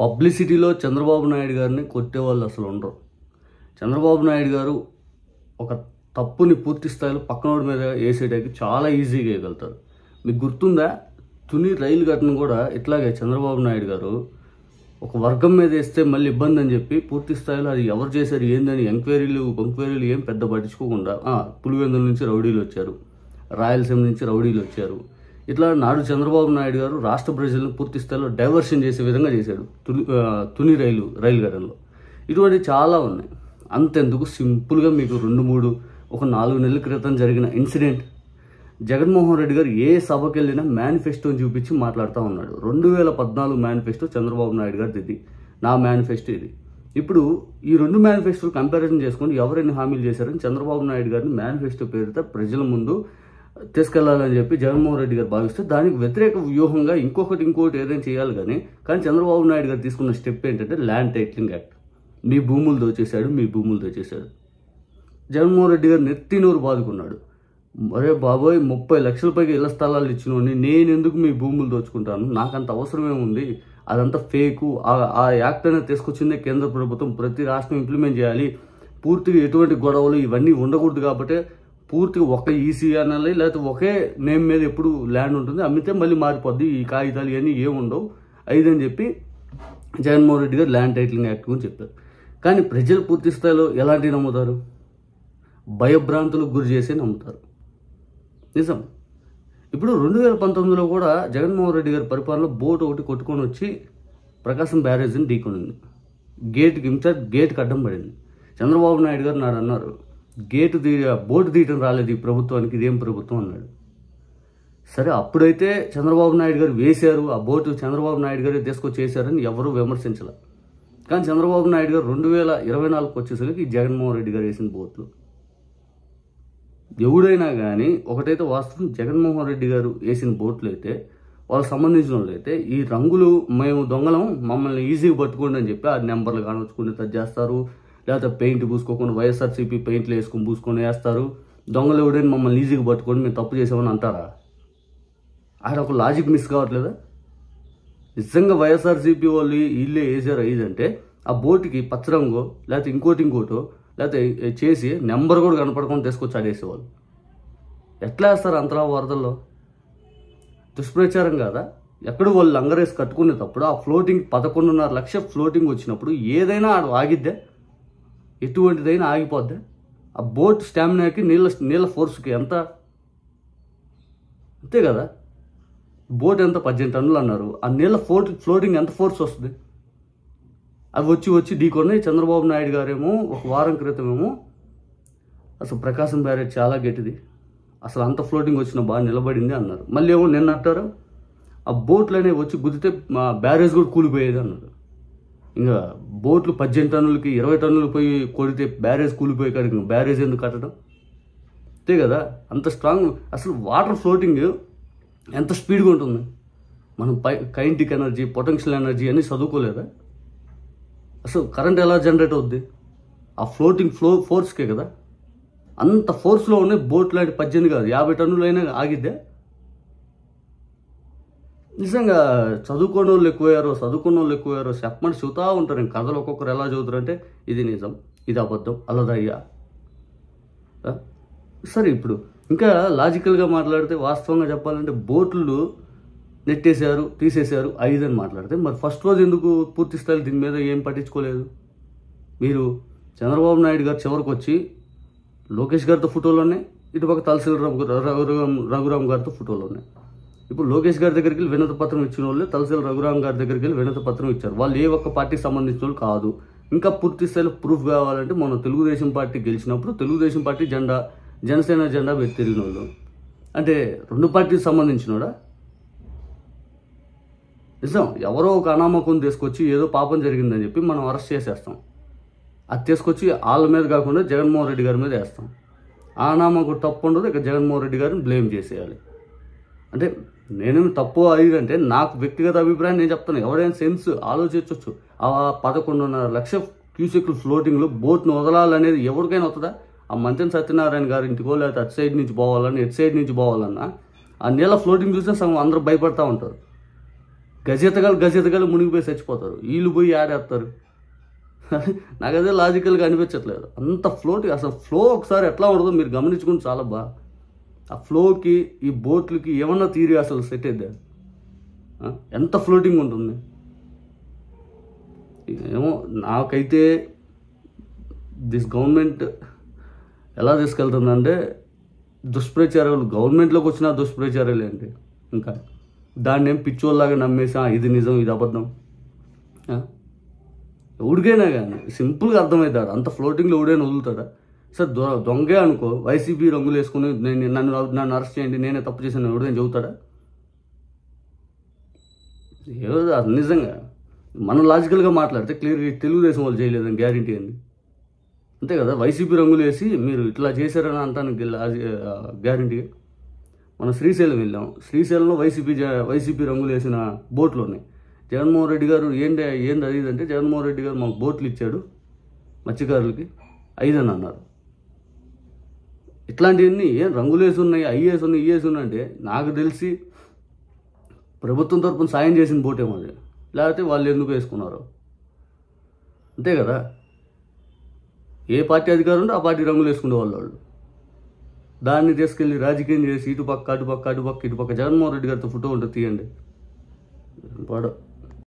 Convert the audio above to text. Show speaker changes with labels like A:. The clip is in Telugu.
A: పబ్లిసిటీలో చంద్రబాబు నాయుడు గారిని కొట్టేవాళ్ళు అసలు ఉండరు. చంద్రబాబు నాయుడు గారు ఒక తప్పుని పూర్తి స్థాయిలో పక్కనోడి మీద వేసేయడానికి చాలా ఈజీగా వేయగలుగుతారు. మీకు గుర్తుందా, తుని రైలు ఘటన కూడా ఇట్లాగే చంద్రబాబు నాయుడు గారు ఒక వర్గం మీద వేస్తే మళ్ళీ ఇబ్బంది అని చెప్పి పూర్తి స్థాయిలో అది ఎవరు చేశారు ఏందని ఎంక్వైరీలు ఏం పెద్ద పట్టించుకోకుండా పులివెందుల నుంచి రౌడీలు వచ్చారు, రాయలసీమ నుంచి రౌడీలు వచ్చారు, ఇట్లా నాడు చంద్రబాబు నాయుడు గారు రాష్ట్ర ప్రజలను పూర్తి స్థాయిలో డైవర్షన్ చేసే విధంగా చేశాడు తుని రైలు ఘటనలో. ఇటువంటి చాలా ఉన్నాయి. అంతెందుకు, సింపుల్గా మీకు 4 నెలల క్రితం జరిగిన ఇన్సిడెంట్, జగన్మోహన్ రెడ్డి గారు ఏ సభకి వెళ్ళినా మేనిఫెస్టోని చూపించి మాట్లాడుతూ ఉన్నాడు. 2014 మేనిఫెస్టో చంద్రబాబు నాయుడు గారిది ఇది, నా మేనిఫెస్టో ఇది. ఇప్పుడు ఈ 2 మేనిఫెస్టోలు కంపారిజన్ చేసుకొని ఎవరైనా హామీలు చేశారని చంద్రబాబు నాయుడు గారిని మేనిఫెస్టో పేరుతో ప్రజల ముందు తీసుకెళ్లాలని చెప్పి జగన్మోహన్ రెడ్డి గారు భావిస్తే దానికి వ్యతిరేక వ్యూహంగా ఇంకొకటి ఏదైనా చేయాలి. కానీ చంద్రబాబు నాయుడు గారు తీసుకున్న స్టెప్ ఏంటంటే ల్యాండ్ టైటిలింగ్ యాక్ట్. మీ భూములు దోచేశాడు. జగన్మోహన్ రెడ్డి గారు నెత్తినూరు బాదుకున్నాడు. అరే బాబోయ్, 30 లక్షల పైగా ఇళ్ల స్థలాలు ఇచ్చినోని నేను ఎందుకు మీ భూములు దోచుకుంటాను, నాకంత అవసరమేముంది, అదంతా ఫేకు. ఆ యాక్ట్ అనేది తీసుకొచ్చిందే కేంద్ర ప్రభుత్వం, ప్రతి రాష్ట్రం ఇంప్లిమెంట్ చేయాలి, పూర్తిగా ఎటువంటి గొడవలు ఇవన్నీ ఉండకూడదు. కాబట్టి పూర్తిగా ఒక ఈసీ అనాలి, లేకపోతే ఒకే నేమ్ మీద ఎప్పుడు ల్యాండ్ ఉంటుంది, అమ్మితే మళ్ళీ మారిపోద్ది, ఈ కాగితాలు ఇవన్నీ ఏముండవు అని చెప్పి జగన్మోహన్ రెడ్డి గారు ల్యాండ్ టైటిలింగ్ యాక్ట్ గురించి చెప్పారు. కానీ ప్రజలు పూర్తి స్థాయిలో ఎలాంటివి నమ్ముతారు? భయభ్రాంతులకు గురి చేసి నమ్ముతారు. నిజం. ఇప్పుడు 2019లో కూడా జగన్మోహన్ రెడ్డి గారి పరిపాలనలో బోట్ ఒకటి కొట్టుకొని వచ్చి ప్రకాశం బ్యారేజ్ని ఢీకొనింది. గేట్కి అడ్డం పడింది. చంద్రబాబు నాయుడు గారు నాడు అన్నారు, బోటు తీయటం రాలేదు ఈ ప్రభుత్వానికి, ఇదేం ప్రభుత్వం అన్నాడు. సరే, అప్పుడైతే చంద్రబాబు నాయుడు గారు వేశారు, ఆ బోటు చంద్రబాబు నాయుడు గారే తీసుకొచ్చి వేశారని ఎవరూ విమర్శించాల. కానీ చంద్రబాబు నాయుడు గారు 2024 వచ్చేసరికి జగన్మోహన్ రెడ్డి గారు వేసిన బోట్లు. ఎవడైనా కానీ ఒకటైతే వాస్తవం, జగన్మోహన్ రెడ్డి గారు వేసిన బోట్లు అయితే వాళ్ళకి సంబంధించిన వాళ్ళు అయితే ఈ రంగులు మేము దొంగలం, మమ్మల్ని ఈజీగా పట్టుకోండి అని చెప్పి ఆ నెంబర్లు కానొచ్చుకుని టచ్ చేస్తారు, లేకపోతే పెయింట్ పూసుకోకుండా వైఎస్ఆర్సీపీ పెయింట్లు పూసుకొని వేస్తారు. దొంగలు ఎవడైనా మమ్మల్ని ఈజీగా పట్టుకొని మేము తప్పు చేసామని అంటారా? ఆడ ఒక లాజిక్ మిస్ కావట్లేదా? నిజంగా వైఎస్ఆర్సీపీ వాళ్ళు వీళ్ళే వేసారు అంటే ఆ బోటుకి పచ్చరంగో లేకపోతే ఇంకోటో లేకపోతే చేసి నెంబర్ కూడా కనపడకుండా తీసుకొచ్చి ఆడేసేవాళ్ళు. ఎట్లా వేస్తారు అంతలా వరదల్లో? దుష్ప్రచారం కాదా? ఎక్కడ వాళ్ళు లంగరేసి కట్టుకునేటప్పుడు ఆ ఫ్లోటింగ్ 11.5 లక్షల ఫ్లోటింగ్ వచ్చినప్పుడు ఏదైనా ఆడ ఆగిద్దా? ఎటువంటిదైనా ఆగిపోద్దా? ఆ బోట్ స్టామినాకి నీళ్ళ ఫోర్స్కి ఎంత? అంతే కదా. బోట్ ఎంత 18 టన్నులు అన్నారు, ఆ నీళ్ళ ఫ్లోటింగ్ ఎంత ఫోర్స్ వస్తుంది? అవి వచ్చి ఢీకొన్నాయి. చంద్రబాబు నాయుడు గారేమో ఒక వారం క్రితమేమో అసలు ప్రకాశం బ్యారేజ్ చాలా గట్టిది, అసలు అంత ఫ్లోటింగ్ వచ్చిన బాగా నిలబడింది అన్నారు. మళ్ళీ ఏమో నిన్న అంటారు ఆ బోట్లు అనేవి వచ్చి గుద్దితే మా బ్యారేజ్ కూడా కూలిపోయేది అన్నారు. ఇంకా బోట్లు 18 టన్నులకి 20 టన్నులు పోయి కొడితే బ్యారేజ్ కూలిపోయే కాడికి బ్యారేజ్ ఎందుకు కట్టడం? అంతే కదా. అంత స్ట్రాంగ్. అసలు వాటర్ ఫ్లోటింగ్ ఎంత స్పీడ్గా ఉంటుంది? మనం కైనెటిక్ ఎనర్జీ, పొటెన్షియల్ ఎనర్జీ అన్నీ చదువుకోలేదా? అసలు కరెంట్ ఎలా జనరేట్ అవుద్ది? ఆ ఫ్లోటింగ్ ఫోర్స్కే కదా. అంత ఫోర్స్లో ఉన్నాయి బోట్లు. అంటే 18 కాదు 50 టన్నులు అయినా ఆగిద్దే? నిజంగా చదువుకున్న వాళ్ళు ఎక్కువయ్యారో చెప్పమని చూతా ఉంటారు. ఇంక కథలు ఒక్కొక్కరు ఎలా చదువుతారంటే ఇది నిజం, ఇది అబద్ధం, అల్లదయ్యా. సరే, ఇప్పుడు ఇంకా లాజికల్గా మాట్లాడితే, వాస్తవంగా చెప్పాలంటే బోట్లు నెట్టేశారు, తీసేశారు 5 అని మాట్లాడితే, మరి ఫస్ట్ రోజు ఎందుకు పూర్తి స్థాయిలో దీని మీద ఏం పట్టించుకోలేదు? మీరు చంద్రబాబు నాయుడు గారు చివరికి వచ్చి లోకేష్ గారితో ఫోటోలు ఉన్నాయి, ఇటుపక్క తలసిల రఘురామ్ గారితో ఫోటోలు ఉన్నాయి. ఇప్పుడు లోకేష్ గారి దగ్గరికి వెళ్ళి వినతి పత్రం ఇచ్చిన వాళ్ళు తలసిల రఘురామ్ గారి దగ్గరికి వెళ్ళి వినతి పత్రం ఇచ్చారు. వాళ్ళు ఏ ఒక్క పార్టీకి సంబంధించిన వాళ్ళు కాదు. ఇంకా పూర్తి స్థాయిలో ప్రూఫ్ కావాలంటే మనం తెలుగుదేశం పార్టీ గెలిచినప్పుడు తెలుగుదేశం పార్టీ జెండా, జనసేన జెండా పెట్టి తిరిగిన వాళ్ళు అంటే 2 పార్టీకి సంబంధించినోడా? నిజం, ఎవరో ఒక అనామకం తీసుకొచ్చి ఏదో పాపం జరిగిందని చెప్పి మనం అరెస్ట్ చేసేస్తాం. అది తీసుకొచ్చి వాళ్ళ మీద కాకుండా జగన్మోహన్ రెడ్డి గారి మీద వేస్తాం. ఆ అనామకం తప్పు ఉండదు, ఇక జగన్మోహన్ రెడ్డి గారిని బ్లేమ్ చేసేయాలి. అంటే నేనేమి తప్పు అయ్యిందంటే నాకు వ్యక్తిగత అభిప్రాయం నేను చెప్తాను. ఎవరైనా సెన్స్ ఆలోచించవచ్చు. ఆ 11.5 లక్షల క్యూసెక్లు ఫ్లోటింగ్లో బోట్ను వదలాలనేది ఎవరికైనా వస్తుందా? ఆ మంత్రి సత్యనారాయణ గారి ఇంటికో లేకపోతే అటు సైడ్ నుంచి పోవాలన్నా, ఎటు సైడ్ నుంచి పోవాలన్నా ఆ నీళ్ళ ఫ్లోటింగ్ చూస్తే సగం అందరూ భయపడతా ఉంటారు. గజెతగాలు మునిగిపోయి చచ్చిపోతారు, వీళ్ళు పోయి ఆడేస్తారు. నాకు అదే లాజికల్గా అనిపించట్లేదు. అంత అసలు ఫ్లో ఒకసారి ఎట్లా ఉండదో మీరు గమనించుకుని చాలా ఆ ఫ్లోకి ఈ బోట్లకి ఏమన్నా తీరి అసలు సెట్ అయితే ఎంత ఫ్లోటింగ్ ఉంటుంది. ఏమో నాకైతే దిస్ గవర్నమెంట్ ఎలా తీసుకెళ్తుందంటే దుష్ప్రచారాలు, గవర్నమెంట్లోకి వచ్చిన దుష్ప్రచారాలు ఏంటి, ఇంకా దాన్ని ఏం పిచ్చోళ్ళలాగా నమ్మేసి ఇది నిజం ఇది అబద్ధం. ఎవడికైనా కానీ సింపుల్గా అర్థమవుతాడు. అంత ఫ్లోటింగ్లో ఎవడైనా వదులుతాడా? సార్ దొంగే అనుకో, వైసీపీ రంగులు వేసుకుని నన్ను అరెస్ట్ చేయండి, నేనే తప్పు చేశాను ఎవడైనా చెబుతాడా? ఏదో అది నిజంగా మనం లాజికల్గా మాట్లాడితే క్లియర్గా తెలుగుదేశం వాళ్ళు చేయలేదని గ్యారంటీ అండి, అంతే కదా. వైసీపీ రంగులు వేసి మీరు ఇట్లా చేశారని అంటానికి గ్యారంటీగా. మనం శ్రీశైలం వెళ్ళాం, శ్రీశైలంలో వైసీపీ రంగులు వేసిన బోట్లు ఉన్నాయి. జగన్మోహన్ రెడ్డి గారు ఏంది అది అంటే, జగన్మోహన్ రెడ్డి గారు మాకు బోట్లు ఇచ్చాడు మత్స్యకారులకి 5 అని అన్నారు. ఇట్లాంటివన్నీ ఏం రంగులు వేసి ఉన్నాయి, ఐఏఎస్ ఉన్నాయి, ఈఏఎస్ ఉన్నాయి అంటే నాకు తెలిసి ప్రభుత్వం తరపున సాయం చేసిన బోటేమో అది, లేకపోతే వాళ్ళు ఎందుకు వేసుకున్నారు, అంతే కదా. ఏ పార్టీ అధికారం ఉంటే ఆ పార్టీ రంగులు వేసుకునే వాళ్ళు. దాన్ని తీసుకెళ్ళి రాజకీయం చేసి ఇటుపక్క జగన్మోహన్ రెడ్డి గారితో ఫోటో ఉంటుంది తీయండి,